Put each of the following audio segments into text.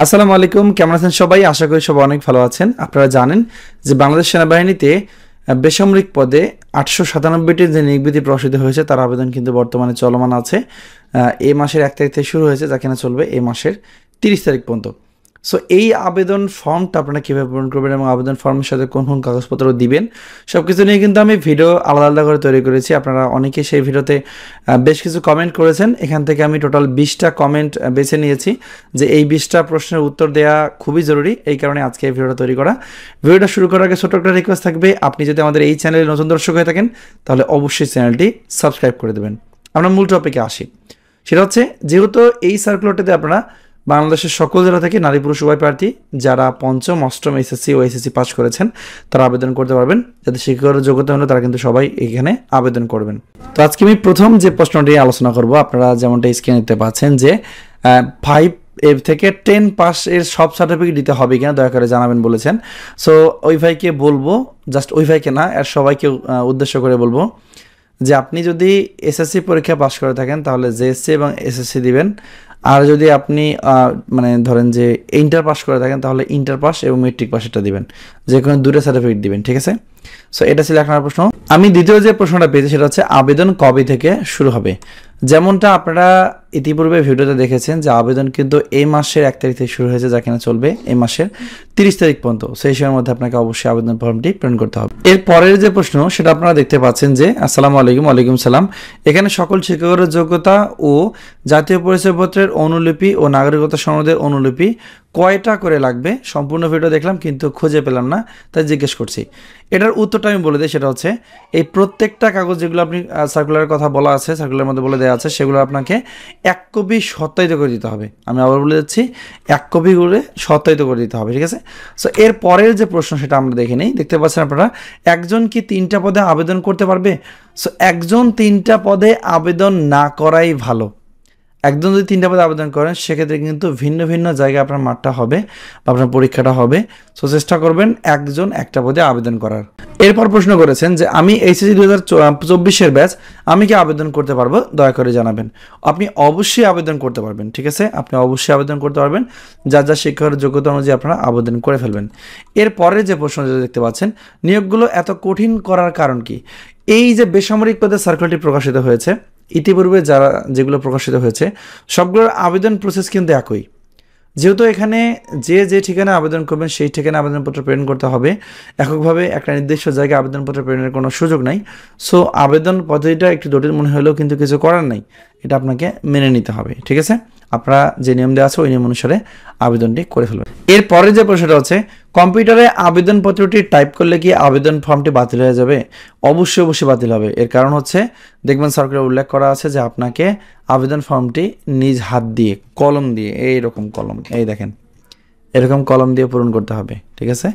আসসালামু আলাইকুম, কেমন আছেন সবাই? আশা করি সবাই অনেক ভালো আছেন। আপনারা জানেন যে বাংলাদেশ সেনাবাহিনীতে বেসামরিক পদে 897টি যে নিয়োগ বিধি প্রকাশিত হয়েছে তার আবেদন কিন্তু বর্তমানে চলমান আছে। এই মাসের 1 তারিখ থেকে শুরু হয়েছে, যা কিনা চলবে এই মাসের 30 তারিখ পর্যন্ত। সো এই আবেদন ফর্মটা আপনারা কীভাবে পূরণ করবেন এবং আবেদন ফর্মের সাথে কোন কোন কাগজপত্র দিবেন সব কিছু নিয়ে কিন্তু আমি ভিডিও আলাদা আলাদা করে তৈরি করেছি। আপনারা অনেকে সেই ভিডিওতে বেশ কিছু কমেন্ট করেছেন। এখান থেকে আমি টোটাল 20টা কমেন্ট বেছে নিয়েছি যে এই 20টা প্রশ্নের উত্তর দেওয়া খুবই জরুরি, এই কারণে আজকে এই ভিডিওটা তৈরি করা। ভিডিওটা শুরু করার আগে ছোট একটা রিকোয়েস্ট থাকবে, আপনি যদি আমাদের এই চ্যানেলে নতুন দর্শক হয়ে থাকেন তাহলে অবশ্যই চ্যানেলটি সাবস্ক্রাইব করে দেবেন। আমরা মূল টপিকে আসি। সেটা হচ্ছে, যেহেতু এই সার্কুলারটিতে আপনারা বাংলাদেশের সকল জেলা থেকে নারী পুরুষ উভয় প্রার্থী যারা পঞ্চম অষ্টম এসএসসি ও এসএসসি পাস করেছেন তারা আবেদন করতে পারবেন। যাদের শিক্ষাগত যোগ্যতা হলে তারা কিন্তু সবাই এখানে আবেদন করবেন। তো আজকে আমি প্রথম যে প্রশ্নটি আলোচনা করব, আপনারা যেমনটা স্ক্রিনে দেখতে পাচ্ছেন যে 5 থেকে 10 পাস এর সব সার্টিফিকেট দিতে হবে কিনা দয়া করে জানাবেন বলেছেন। সো ওই ভাইকে বলবো, জাস্ট ওই ভাইকে না, আর সবাইকে উদ্দেশ্য করে বলবো যে আপনি যদি এসএসসি পরীক্ষা পাস করে থাকেন তাহলে জেএসসি এবং এসএসসি দিবেন। আর যদি আপনি মানে ধরেন যে ইন্টার পাস করে থাকেন তাহলে ইন্টার পাস এবং মেট্রিক পাস এটা দিবেন, যে কোনো দুটো সার্টিফিকেট দিবেন, ঠিক আছে? সো এটা ছিল এক নম্বর প্রশ্ন। আমি দ্বিতীয় যে প্রশ্নটা পেয়েছি সেটা হচ্ছে আবেদন কবে থেকে শুরু হবে। যেমনটা আপনারা ইতিপূর্বে ভিডিওতে দেখেছেন যে আবেদন কিন্তু এই মাসের 1 তারিখ থেকে শুরু হয়েছে, যা কিনা চলবে এই মাসের 30 তারিখ পর্যন্ত। সেই সময়ের মধ্যে আপনাকে অবশ্যই আবেদন ফর্মটি পূরণ করতে হবে। এর পরের যে প্রশ্ন সেটা আপনারা দেখতে পাচ্ছেন যে আসসালামু আলাইকুম। ওয়ালাইকুম সালাম। এখানে সকল শিক্ষকের যোগ্যতা ও জাতীয় পরিচয়পত্রের অনুলিপি ও নাগরিকতা সনদের অনুলিপি কয়টা করে লাগবে? সম্পূর্ণ ভিডিও দেখলাম কিন্তু খুঁজে পেলাম না, তাই জিজ্ঞেস করছি। এটার উত্তরটা আমি বলে দিই। সেটা হচ্ছে এই প্রত্যেকটা কাগজ যেগুলো আপনি সার্কুলারের কথা বলা আছে, সার্কুলারের মধ্যে বলে দেওয়া আছে, সেগুলো আপনাকে 1 কপি সত্যায়িত করে দিতে হবে। আমি আবার বলে দিচ্ছি, 1 কপি করে সত্যায়িত করে দিতে হবে, ঠিক আছে? সো এর পরের যে প্রশ্ন সেটা আমরা দেখে নিই। দেখতে পাচ্ছেন আপনারা, একজন কি 3টা পদে আবেদন করতে পারবে? সো একজন 3টা পদে আবেদন না করাই ভালো। একজন যদি 3টা পদে আবেদন করেন সেক্ষেত্রে কিন্তু ভিন্ন ভিন্ন জায়গায় আপনার মাঠটা হবে বা আপনার পরীক্ষাটা হবে। সো চেষ্টা করবেন একজন একটা পদে আবেদন করার। এরপর প্রশ্ন করেছেন যে আমি এইচএসসি 2024-এর ব্যাচ, আমি কি আবেদন করতে পারবো? দয়া করে জানাবেন। আপনি অবশ্যই আবেদন করতে পারবেন, ঠিক আছে? আপনি অবশ্যই আবেদন করতে পারবেন, যার যা শিক্ষার যোগ্যতা অনুযায়ী আপনারা আবেদন করে ফেলবেন। এরপরে যে প্রশ্ন যেটা দেখতে পাচ্ছেন, নিয়োগগুলো এত কঠিন করার কারণ কি? এই যে বেসামরিক পদে সার্কুলারটি প্রকাশিত হয়েছে, ইতিপূর্বে যেগুলো প্রকাশিত হয়েছে সবগুলোর আবেদন প্রসেস কিন্তু একই। যেহেতু এখানে যে ঠিকানা আবেদন করবেন সেই ঠিকানা আবেদনপত্র প্রেরণ করতে হবে, এককভাবে একটা নির্দিষ্ট জায়গায় আবেদনপত্র প্রেরণের কোনো সুযোগ নাই। সো আবেদন পদ্ধতিটা একটু জটিল মনে হলেও কিন্তু কিছু করার নাই, এটা আপনাকে মেনে নিতে হবে, ঠিক আছে? আপনারা যে নিয়ম দেওয়া আছে ওই নিয়ম অনুসারে আবেদনটি করে ফেলবেন। এরপরে যে প্রশ্নটা হচ্ছে, কম্পিউটারে আবেদনপত্রটি টাইপ করলে কি আবেদন ফর্মটি বাতিল হয়ে যাবে? অবশ্যই অবশ্যই বাতিল হবে। এর কারণ হচ্ছে, দেখবেন সার্কুলারে উল্লেখ করা আছে যে আপনাকে আবেদন ফর্মটি নিজ হাত দিয়ে কলম দিয়ে, এইরকম কলম, এই দেখেন এরকম কলম দিয়ে পূরণ করতে হবে, ঠিক আছে?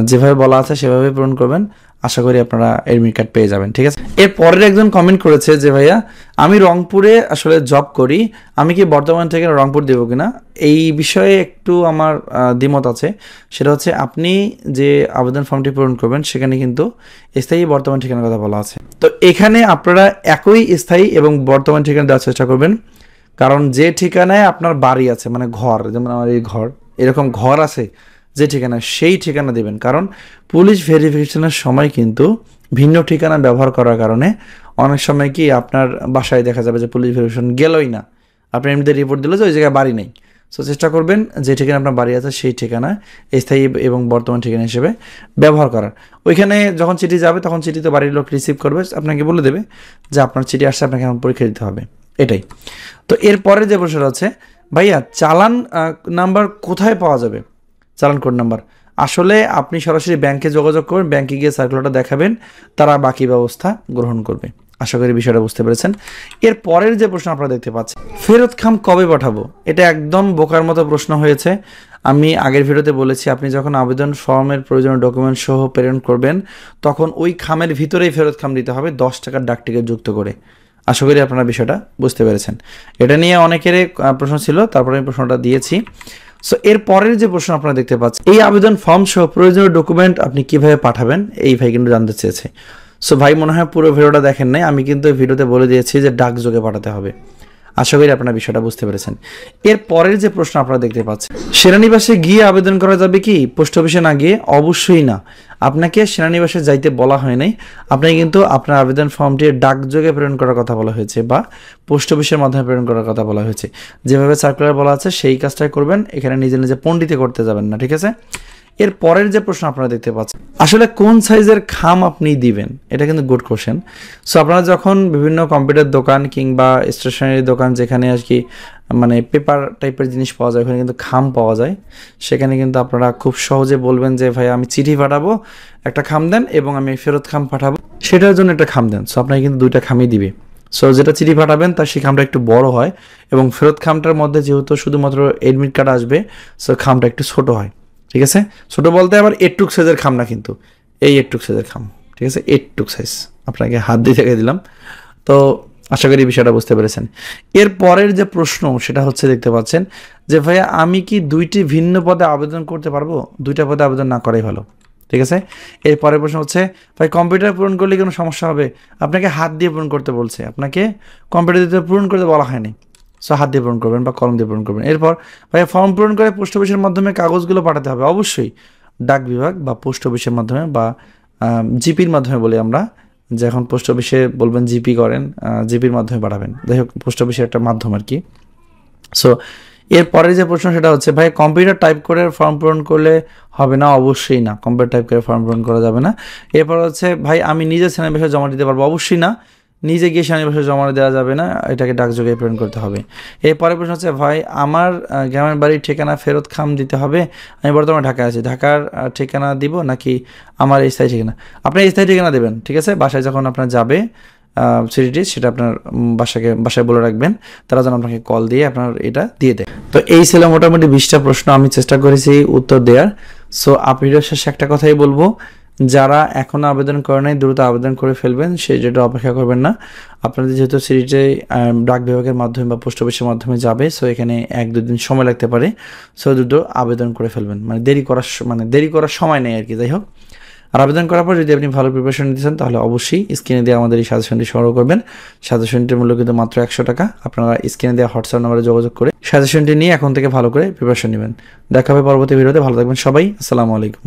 যেভাবে বলা আছে সেভাবে পূরণ করবেন। আশা করি আপনারা এডমিট কার্ড পেয়ে যাবেন, ঠিক আছে? এর পরের একজন কমেন্ট করেছে যে ভাইয়া, আমি রংপুরে আসলে জব করি, আমি কি বর্তমান থেকে রংপুর দেবো কিনা? এই বিষয়ে একটু আমার দ্বিমত আছে। সেটা হচ্ছে, আপনি যে আবেদন ফর্মটি পূরণ করবেন সেখানে কিন্তু স্থায়ী বর্তমান ঠিকানার কথা বলা আছে। তো এখানে আপনারা একই স্থায়ী এবং বর্তমান ঠিকানা দেওয়ার চেষ্টা করবেন, কারণ যে ঠিকানায় আপনার বাড়ি আছে, মানে ঘর, যেমন আমার এই ঘর, এরকম ঘর আছে যে ঠিকানা, সেই ঠিকানা দেবেন। কারণ পুলিশ ভেরিফিকেশনের সময় কিন্তু ভিন্ন ঠিকানা ব্যবহার করার কারণে অনেক সময় কি আপনার বাসায় দেখা যাবে যে পুলিশ ভেরিফিকেশন গেলই না, আপনি এমনিতে রিপোর্ট দিল যে ওই জায়গায় বাড়ি নেই। সো চেষ্টা করবেন যে ঠিকানা আপনার বাড়ি আছে সেই ঠিকানা স্থায়ী এবং বর্তমান ঠিকানা হিসেবে ব্যবহার করার। ওইখানে যখন চিঠি যাবে তখন চিঠিতে বাড়ির লোক রিসিভ করবে, আপনাকে বলে দেবে যে আপনার চিঠি আসছে, আপনাকে এখন পরীক্ষা দিতে হবে, এটাই। তো এরপরে যে প্রশ্নটা হচ্ছে, ভাইয়া চালান নাম্বার কোথায় পাওয়া যাবে? চালান কোড নাম্বার আসলে আপনি সরাসরি ব্যাংকে যোগাযোগ করবেন, ব্যাংকে গিয়ে সার্কুলারটা দেখাবেন, তারা বাকি ব্যবস্থা গ্রহণ করবে। আশা করি বিষয়টা বুঝতে পেরেছেন। এর পরের যে প্রশ্ন আপনারা দেখতে পাচ্ছেন, ফেরত খাম কবে পাঠাবো? এটা একদম বোকার মতো প্রশ্ন হয়েছে। আমি আগের ভিডিওতে বলেছি, আপনি যখন আবেদন ফর্মের প্রয়োজনীয় ডকুমেন্ট সহ প্রেরণ করবেন তখন ওই খামের ভিতরেই ফেরত খাম দিতে হবে 10 টাকার ডাক টিকিট যুক্ত করে। আশা করি আপনারা বিষয়টা বুঝতে পেরেছেন। এটা নিয়ে অনেকেরই প্রশ্ন ছিল, তারপরে আমি প্রশ্নটা দিয়েছি। সো এর পরের যে প্রশ্ন আপনারা দেখতে পাচ্ছেন, এই আবেদন ফর্ম সহ প্রয়োজনীয় ডকুমেন্ট আপনি কিভাবে পাঠাবেন, এই ভাই কিন্তু জানতে চেয়েছে। সো ভাই মনে হয় পুরো ভিডিওটা দেখেন নাই, আমি কিন্তু ভিডিওতে বলে দিয়েছি যে ডাকযোগে পাঠাতে হবে। আশা করি আপনারা বিষয়টা বুঝতে পেরেছেন। এর পরের যে প্রশ্ন আপনারা দেখতে পাচ্ছেন, সেনানিবাসে গিয়ে আবেদন করা যাবে কি পোস্ট অফিসে না গিয়ে? অবশ্যই না। আপনাকে সেনানিবাসে যাইতে বলা হয় নাই, আপনাকে কিন্তু আপনার আবেদন ফর্মটি ডাকযোগে প্রেরণ করার কথা বলা হয়েছে বা পোস্ট অফিসের মাধ্যমে প্রেরণ করার কথা বলা হয়েছে। যেভাবে সার্কুলার বলা আছে সেই কাজটাই করবেন, এখানে নিজে নিজে পণ্ডিতে করতে যাবেন না, ঠিক আছে? এর পরের যে প্রশ্ন আপনারা দেখতে পাচ্ছেন, আসলে কোন সাইজের খাম আপনি দিবেন, এটা কিন্তু গুড কোশ্চেন। সো আপনারা যখন বিভিন্ন কম্পিউটার দোকান কিংবা স্টেশনারি দোকান যেখানে আর কি মানে পেপার টাইপের জিনিস পাওয়া যায়, ওখানে কিন্তু খাম পাওয়া যায়, সেখানে কিন্তু আপনারা খুব সহজে বলবেন যে ভাই আমি চিঠি পাঠাবো, একটা খাম দেন, এবং আমি ফেরত খাম পাঠাবো, সেটার জন্য একটা খাম দেন। সো আপনাকে কিন্তু দুইটা খামই দিবে। সো যেটা চিঠি পাঠাবেন তার সেই খামটা একটু বড় হয়, এবং ফেরত খামটার মধ্যে যেহেতু শুধুমাত্র এডমিট কার্ড আসবে, সো খামটা একটু ছোট হয়, ঠিক আছে? ছোট বলতে আবার এটুক সাইজের খাম না, কিন্তু এই এটুক সাইজের খাম, ঠিক আছে? এটুক সাইজ আপনাকে হাত দিয়ে থেকে দিলাম। তো আশা করি বিষয়টা বুঝতে পেরেছেন। এর পরের যে প্রশ্ন সেটা হচ্ছে, দেখতে পাচ্ছেন যে ভাইয়া আমি কি দুইটি ভিন্ন পদে আবেদন করতে পারবো? দুইটা পদে আবেদন না করাই ভালো, ঠিক আছে? এর পরের প্রশ্ন হচ্ছে, ভাই কম্পিউটার পূরণ করলে কোনো সমস্যা হবে? আপনাকে হাত দিয়ে পূরণ করতে বলছে, আপনাকে কম্পিউটার দিয়ে পূরণ করতে বলা হয়নি। সো হাত দিয়ে পূরণ করবেন বা কলম দিয়ে পূরণ করবেন। এরপর ভাই ফর্ম পূরণ করে পোস্ট অফিসের মাধ্যমে কাগজগুলো পাঠাতে হবে। অবশ্যই ডাক বিভাগ বা পোস্ট অফিসের মাধ্যমে বা জিপির মাধ্যমে বলি আমরা, যে এখন পোস্ট অফিসে বলবেন জিপি করেন, জিপির মাধ্যমে পাঠাবেন। যাই হোক, পোস্ট অফিসের একটা মাধ্যম আর কি। সো এর পরের যে প্রশ্ন সেটা হচ্ছে, ভাই কম্পিউটার টাইপ করে ফর্ম পূরণ করলে হবে না? অবশ্যই না, কম্পিউটার টাইপ করে ফর্ম পূরণ করা যাবে না। এরপর হচ্ছে, ভাই আমি নিজে সেনানিবাসে জমা দিতে পারবো? অবশ্যই না, নিজে গিয়ে সেনানিবাসে জমা দেওয়া যাবে না, এটাকে ডাকযোগে প্রেরণ করতে হবে। এরপরের প্রশ্ন হচ্ছে, ভাই আমার গ্রামের বাড়ির ঠিকানা ফেরত খাম দিতে হবে, আমি বর্তমানে ঢাকায় আছি, ঢাকার ঠিকানা দিব নাকি আমার স্থায়ী ঠিকানা? আপনার স্থায়ী ঠিকানা দেবেন, ঠিক আছে? বাসায় যখন আপনার যাবে সিটিটি, সেটা আপনার বাসায় বলে রাখবেন, তারা যেন আপনাকে কল দিয়ে আপনার এটা দিয়ে দেয়। তো এই ছিল মোটামুটি 20টা প্রশ্ন, আমি চেষ্টা করেছি উত্তর দেওয়ার। সো ভিডিওর শেষে একটা কথাই বলবো, যারা এখনও আবেদন করে নাই দ্রুত আবেদন করে ফেলবেন, সেই যেটা অপেক্ষা করবেন না। আপনাদের যেহেতু সিটিতে ডাক বিভাগের মাধ্যমে বা পোস্ট অফিসের মাধ্যমে যাবে, সো এখানে 1-2 দিন সময় লাগতে পারে। সো দ্রুত আবেদন করে ফেলবেন, মানে দেরি করার সময় নেই আর কি। যাই হোক, আর আবেদন করার পর যদি আপনি ভালো প্রিপারেশন নিতে চান, তাহলে অবশ্যই স্ক্রিনে দিয়ে আমাদের এই সাজেশনটি সংগ্রহ করবেন। সাজেশনটির মূল্য কিন্তু মাত্র 100 টাকা। আপনারা স্ক্রিনে দেওয়া হোয়াটসঅ্যাপ নাম্বারে যোগাযোগ করে সাজেশনটি নিয়ে এখন থেকে ভালো করে প্রিপারেশন নেবেন। দেখা হবে পরবর্তী ভিডিওতে। ভালো থাকবেন সবাই। আসসালামু আলাইকুম।